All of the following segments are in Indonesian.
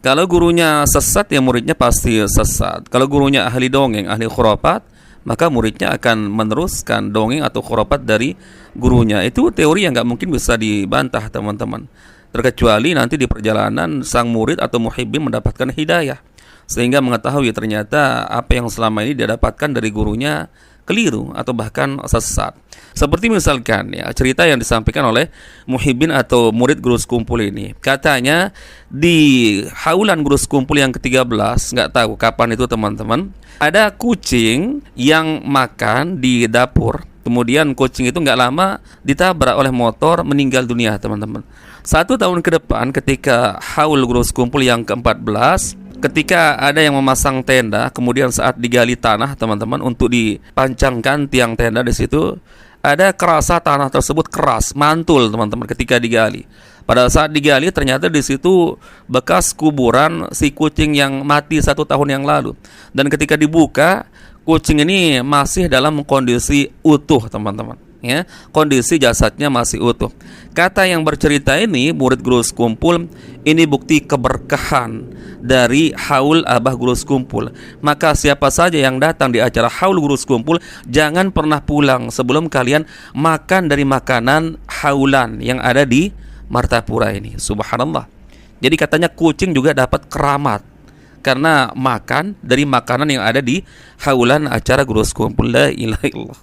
Kalau gurunya sesat, ya muridnya pasti sesat. Kalau gurunya ahli dongeng, ahli khurafat, maka muridnya akan meneruskan dongeng atau khurafat dari gurunya. Itu teori yang nggak mungkin bisa dibantah, teman-teman. Terkecuali nanti di perjalanan sang murid atau muhibbin mendapatkan hidayah, sehingga mengetahui ternyata apa yang selama ini dia dapatkan dari gurunya keliru atau bahkan sesat. Seperti misalkan ya cerita yang disampaikan oleh muhibbin atau murid guru sekumpul ini. Katanya di haulan guru sekumpul yang ke-13, nggak tahu kapan itu teman-teman, ada kucing yang makan di dapur. Kemudian kucing itu nggak lama ditabrak oleh motor, meninggal dunia, teman-teman. 1 tahun ke depan ketika haul guru sekumpul yang ke-14, ketika ada yang memasang tenda, kemudian saat digali tanah, teman-teman, untuk dipancangkan tiang tenda di situ, ada kerasa tanah tersebut keras, mantul, teman-teman, ketika digali. Pada saat digali ternyata di situ bekas kuburan si kucing yang mati 1 tahun yang lalu. Dan ketika dibuka, kucing ini masih dalam kondisi utuh, teman-teman. Ya, kondisi jasadnya masih utuh. Kata yang bercerita ini, murid guru sekumpul, ini bukti keberkahan dari haul abah guru sekumpul. Maka siapa saja yang datang di acara haul guru sekumpul, jangan pernah pulang sebelum kalian makan dari makanan haulan yang ada di Martapura ini. Subhanallah. Jadi katanya kucing juga dapat keramat karena makan dari makanan yang ada di haulan acara guru sekumpul. La ilaha illallah.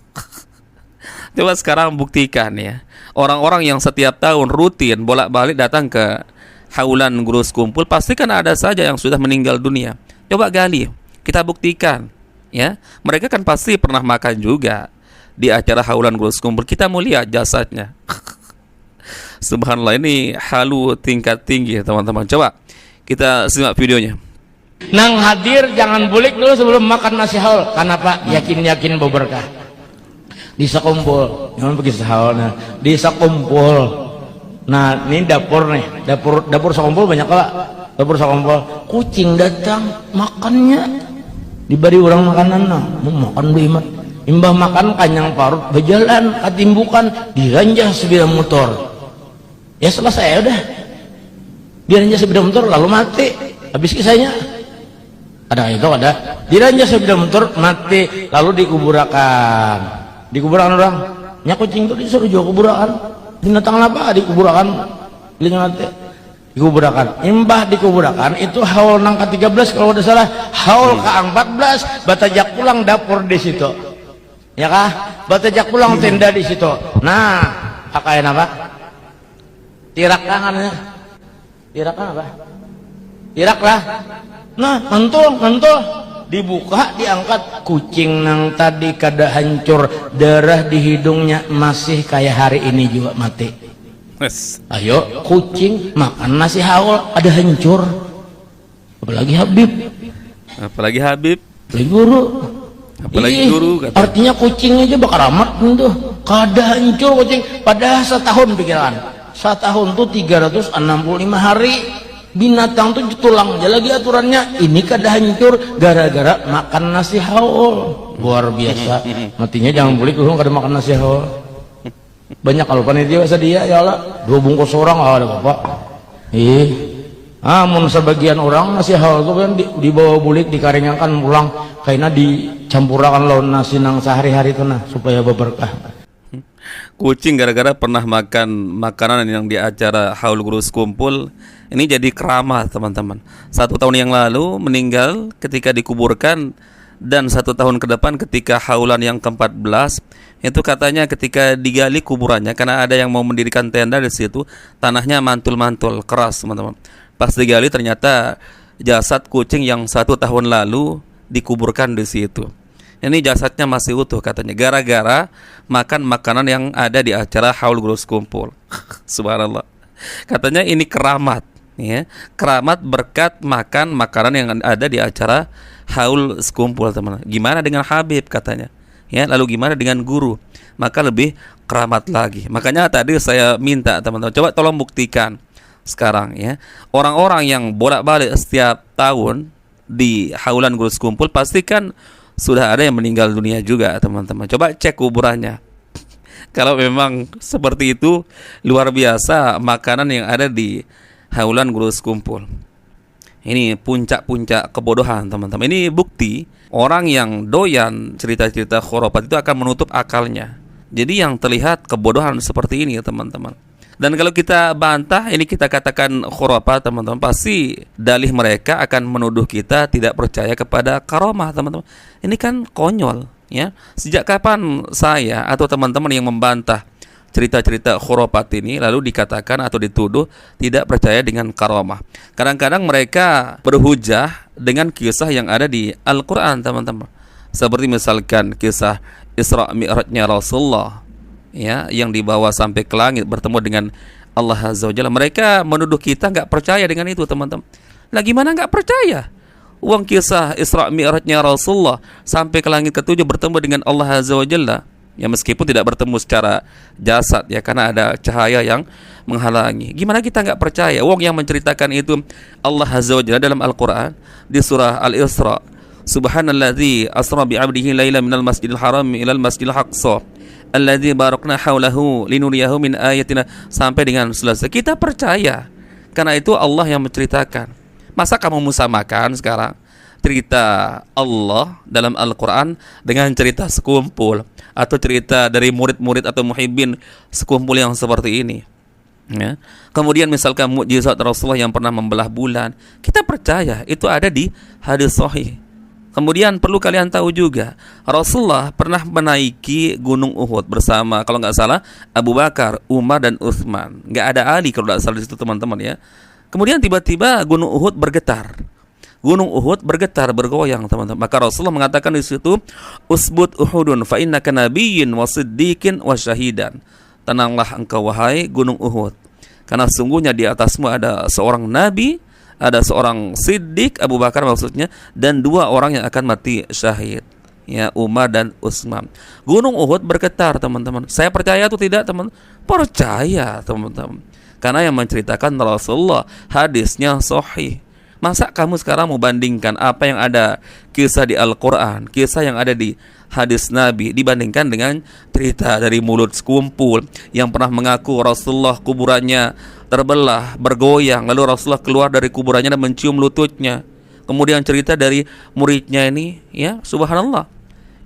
Coba sekarang buktikan ya, orang-orang yang setiap tahun rutin bolak-balik datang ke haulan guru sekumpul, pasti kan ada saja yang sudah meninggal dunia. Coba gali, kita buktikan ya. Mereka kan pasti pernah makan juga di acara haulan guru sekumpul. Kita mau lihat jasadnya. Subhanallah, ini halu tingkat tinggi, teman-teman. Coba kita simak videonya. Nang hadir jangan bulik dulu sebelum makan nasi haul. Kenapa? Yakin-yakin berberkah. Di sekumpul, jangan pergi sahaulnya. Di sekumpul. Nah, ini dapur nih, dapur sekumpul banyak lah. Dapur sekumpul, kucing datang makannya. Diberi orang makanan, nah, mau makan beli mat. Imbah makan kanyang parut, berjalan, katimbukan, diranjah sepeda motor. Ya selesai udah. Diranjah sepeda motor lalu mati. Habis kisahnya. Ada itu ada. Diranjah sepeda motor mati lalu dikuburakan. Dikuburakan orang. Nya kucing itu disuruh jual kuburakan. Binatang apa dikuburakan? Dikuburakan. Imbah dikuburakan itu haul nang ke-13 kalau udah salah. Haul ke-14 batajak pulang dapur di situ. Ya kah? Batajak pulang tenda di situ. Nah, pakaian apa? Tirak tangannya. Tirak apa? Tirak lah. Nah, mantul. Dibuka, diangkat, kucing nang tadi kada hancur, darah di hidungnya masih kayak hari ini juga mati. Ayo, kucing makan nasi haul ada hancur. Apalagi Habib. Apalagi guru. Kata. Artinya kucing aja bakal amat tuh. Kada hancur kucing. Padahal setahun pikiran. Setahun tuh 365 hari. Binatang tuh tulang aja lagi aturannya. Ini kada hancur gara-gara makan nasi haul. Luar biasa. Matinya jangan boleh kurang kada makan nasi haul. Banyak kalau panitia sedia ya Allah 2 bungkus orang ada bapak. Mun sebagian orang nasi haul itu kan dibawa bulik dikaringakan pulang kayaknya dicampurakan lawan nasi nang sehari-hari itu nah supaya berberkah. Kucing gara-gara pernah makan makanan yang di acara haul guru sekumpul, ini jadi keramat, teman-teman. 1 tahun yang lalu meninggal ketika dikuburkan, dan 1 tahun ke depan ketika haulan yang ke-14 itu katanya ketika digali kuburannya, karena ada yang mau mendirikan tenda di situ, tanahnya mantul-mantul keras, teman-teman. Pas digali ternyata jasad kucing yang 1 tahun lalu dikuburkan di situ. Ini jasadnya masih utuh katanya, gara-gara makan makanan yang ada di acara haul guru sekumpul. Subhanallah. Katanya ini keramat, ya, keramat berkat makan makanan yang ada di acara haul sekumpul, teman. Gimana dengan Habib katanya, ya, lalu gimana dengan guru? Maka lebih keramat lagi. Makanya tadi saya minta teman-teman, coba tolong buktikan sekarang, ya, orang-orang yang bolak-balik setiap tahun di haulan guru sekumpul pastikan sudah ada yang meninggal dunia juga, teman-teman. Coba cek kuburannya. Kalau memang seperti itu, luar biasa makanan yang ada di haulan guru sekumpul. Ini puncak-puncak kebodohan, teman-teman. Ini bukti orang yang doyan cerita-cerita khurafat itu akan menutup akalnya. Jadi yang terlihat kebodohan seperti ini, teman-teman. Dan kalau kita bantah, ini kita katakan khurafat, teman-teman, pasti dalih mereka akan menuduh kita tidak percaya kepada karamah, teman-teman. Ini kan konyol, ya. Sejak kapan saya atau teman-teman yang membantah cerita-cerita khurafat ini lalu dikatakan atau dituduh tidak percaya dengan karamah? Kadang-kadang mereka berhujah dengan kisah yang ada di Al-Quran, teman-teman. Seperti misalkan kisah Isra Mi'rajnya Rasulullah, ya, yang dibawa sampai ke langit bertemu dengan Allah Azza wa Jalla. Mereka menuduh kita nggak percaya dengan itu, teman-teman. Lah gimana nggak percaya? Uang kisah Isra Mi'rajnya Rasulullah sampai ke langit ketujuh bertemu dengan Allah Azza wa Jalla, ya meskipun tidak bertemu secara jasad, ya, karena ada cahaya yang menghalangi. Gimana kita nggak percaya? Wong yang menceritakan itu Allah Azza wa Jalla dalam Al-Quran di surah Al-Isra. Subhanalladzi asra bi'abdihi laila minal masjidil haram ilal masjidil aqsa alladzi barakna haulahu linuriyahu min ayatina, sampai dengan selesai. Kita percaya karena itu Allah yang menceritakan. Masa kamu musamakan sekarang cerita Allah dalam Al-Quran dengan cerita sekumpul atau cerita dari murid-murid atau muhibbin sekumpul yang seperti ini, ya. Kemudian misalkan mukjizat Rasulullah yang pernah membelah bulan, kita percaya itu ada di hadis sahih. Kemudian perlu kalian tahu juga, Rasulullah pernah menaiki Gunung Uhud bersama, kalau nggak salah, Abu Bakar, Umar, dan Utsman. Nggak ada Ali kalau nggak salah di situ, teman-teman, ya. Kemudian tiba-tiba Gunung Uhud bergetar. Gunung Uhud bergetar, bergoyang, teman-teman. Maka Rasulullah mengatakan di situ, "Usbut Uhudun fa innaka nabiyyin wa siddiqin wa syahidan." Tenanglah engkau wahai Gunung Uhud, karena sungguhnya di atasmu ada seorang nabi, ada seorang siddiq, Abu Bakar maksudnya, dan dua orang yang akan mati syahid, ya, Umar dan Utsman. Gunung Uhud bergetar, teman-teman. Saya percaya atau tidak, teman? Percaya, teman-teman. Karena yang menceritakan Rasulullah, hadisnya sahih. Masa kamu sekarang mau bandingkan apa yang ada kisah di Al-Quran, kisah yang ada di hadis Nabi, dibandingkan dengan cerita dari mulut sekumpul yang pernah mengaku Rasulullah kuburannya terbelah, bergoyang, lalu Rasulullah keluar dari kuburannya dan mencium lututnya. Kemudian cerita dari muridnya ini, ya, subhanallah.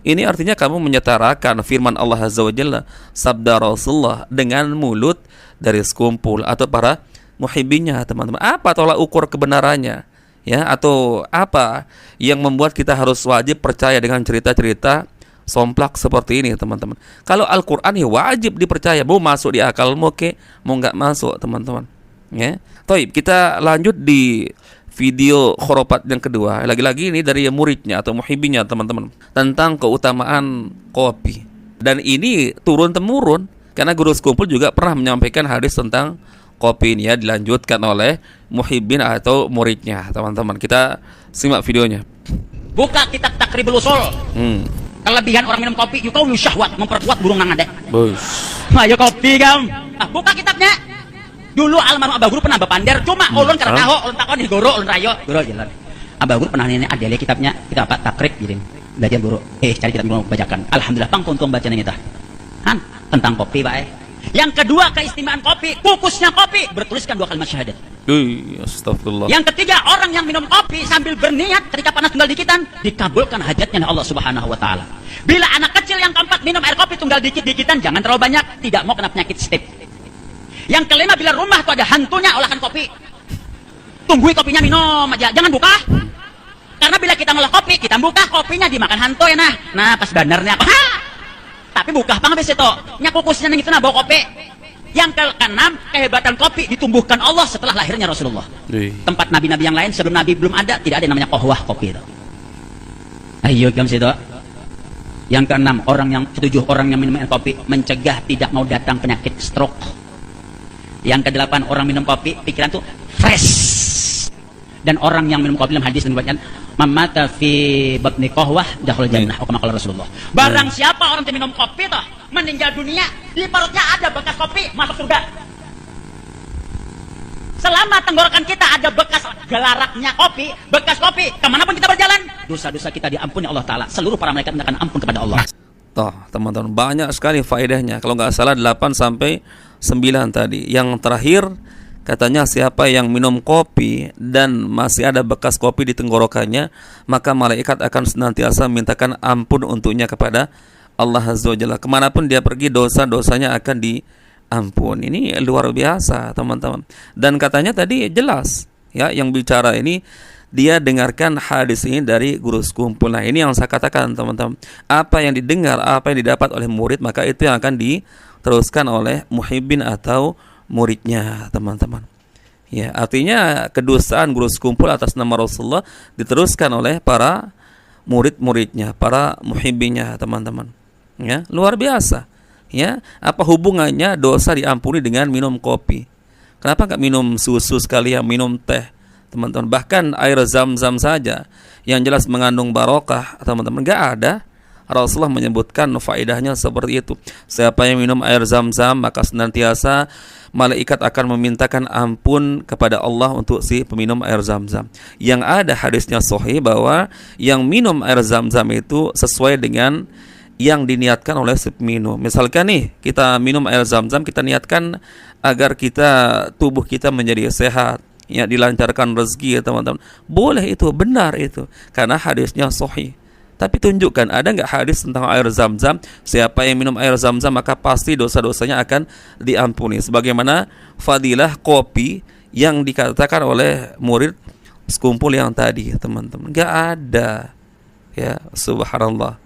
Ini artinya kamu menyetarakan firman Allah Azza wa Jalla, sabda Rasulullah, dengan mulut dari sekumpul atau para muhibbinya, teman-teman. Apa tolak ukur kebenarannya, ya, atau apa yang membuat kita harus wajib percaya dengan cerita-cerita somplak seperti ini, teman-teman? Kalau Al-Quran ya wajib dipercaya, mau masuk di akalmu, oke, mau nggak masuk, teman-teman, ya. Taib, kita lanjut di video khurafat yang kedua. Lagi-lagi ini dari muridnya atau muhibbinya, teman-teman, tentang keutamaan kopi. Dan ini turun-temurun karena guru sekumpul juga pernah menyampaikan hadis tentang kopi ini, ya, dilanjutkan oleh muhibbin atau muridnya, teman-teman. Kita simak videonya. Buka kitab Takribul Usul. Kelebihan orang minum kopi, yukawi syahwat, memperkuat burung nangade. Bos. Ayo kopi kam. Buka kitabnya. Dulu almarhum Abah Guru pernah bapander, cuma ulun karena tahu, ulun takon di guru, ulun rayo. Guru jalan. Abah Guru pernah ini ada kitabnya, kita apa takrib gitu. Belajar guru. Cari kitab guru bacakan. Alhamdulillah pang tuntung bacaan kita. Han, tentang kopi, Pak. Yang kedua, keistimewaan kopi, kukusnya kopi, bertuliskan 2 kalimat syahadat. Astagfirullah. Yang ketiga, orang yang minum kopi sambil berniat ketika panas tunggal dikitan, dikabulkan hajatnya oleh Allah Subhanahu wa taala. Bila anak kecil yang keempat minum air kopi tunggal dikit-dikitan, jangan terlalu banyak, tidak mau kena penyakit stip. Yang kelima, bila rumah itu ada hantunya, olahkan kopi. Tunggui kopinya minum aja, jangan buka. Karena bila kita ngolah kopi, kita buka kopinya dimakan hantu ya nah. Nah, pas bandarnya apa? Tapi buka apa habis itu? Nya kukusnya yang itu nah bawa kopi. Yang keenam, kehebatan kopi ditumbuhkan Allah setelah lahirnya Rasulullah. Tempat nabi-nabi yang lain sebelum nabi belum ada, tidak ada yang namanya kohwah kopi itu. Ayo kam situ. Yang keenam, ketujuh orang yang minum kopi mencegah tidak mau datang penyakit stroke. Yang kedelapan, orang minum kopi pikiran tuh fresh. Dan orang yang minum kopi dalam hadis menyebutkan mamata fi batni qahwah dakhul jannah, kama qala Rasulullah. Barang siapa orang yang minum kopi toh meninggal dunia, di perutnya ada bekas kopi, masuk surga. Selama tenggorokan kita ada bekas gelaraknya kopi, bekas kopi, kemanapun kita berjalan, dosa-dosa kita diampuni Allah Ta'ala. Seluruh para malaikat akan ampun kepada Allah. Toh, teman-teman, banyak sekali faedahnya. Kalau nggak salah 8 sampai 9 tadi. Yang terakhir, Katanya siapa yang minum kopi dan masih ada bekas kopi di tenggorokannya, maka malaikat akan senantiasa mintakan ampun untuknya kepada Allah Azza wa Jalla. Kemanapun dia pergi, dosa-dosanya akan diampuni. Ini luar biasa, teman-teman. Dan katanya tadi jelas, ya, yang bicara ini dia dengarkan hadis ini dari guru sekumpul. Nah, ini yang saya katakan, teman-teman. Apa yang didengar, apa yang didapat oleh murid, maka itu yang akan diteruskan oleh muhibbin atau muridnya, teman-teman. Ya, artinya kedustaan guru sekumpul atas nama Rasulullah diteruskan oleh para murid-muridnya, para muhibbinnya, teman-teman. Ya, luar biasa. Ya, apa hubungannya dosa diampuni dengan minum kopi? Kenapa nggak minum susu sekalian, minum teh, teman-teman? Bahkan air zam-zam saja yang jelas mengandung barokah, teman-teman, nggak ada. Rasulullah menyebutkan faedahnya seperti itu. Siapa yang minum air zam-zam, maka senantiasa malaikat akan memintakan ampun kepada Allah untuk si peminum air zam-zam. Yang ada hadisnya sahih bahwa yang minum air zam-zam itu sesuai dengan yang diniatkan oleh si peminum. Misalkan nih, kita minum air zam-zam, kita niatkan agar tubuh kita menjadi sehat, ya, dilancarkan rezeki, ya teman-teman. Boleh itu, benar itu, karena hadisnya sahih. Tapi tunjukkan, ada nggak hadis tentang air zam-zam? Siapa yang minum air zam-zam maka pasti dosa-dosanya akan diampuni. Sebagaimana fadilah kopi yang dikatakan oleh murid sekumpul yang tadi, teman-teman. Nggak ada. Ya, subhanallah.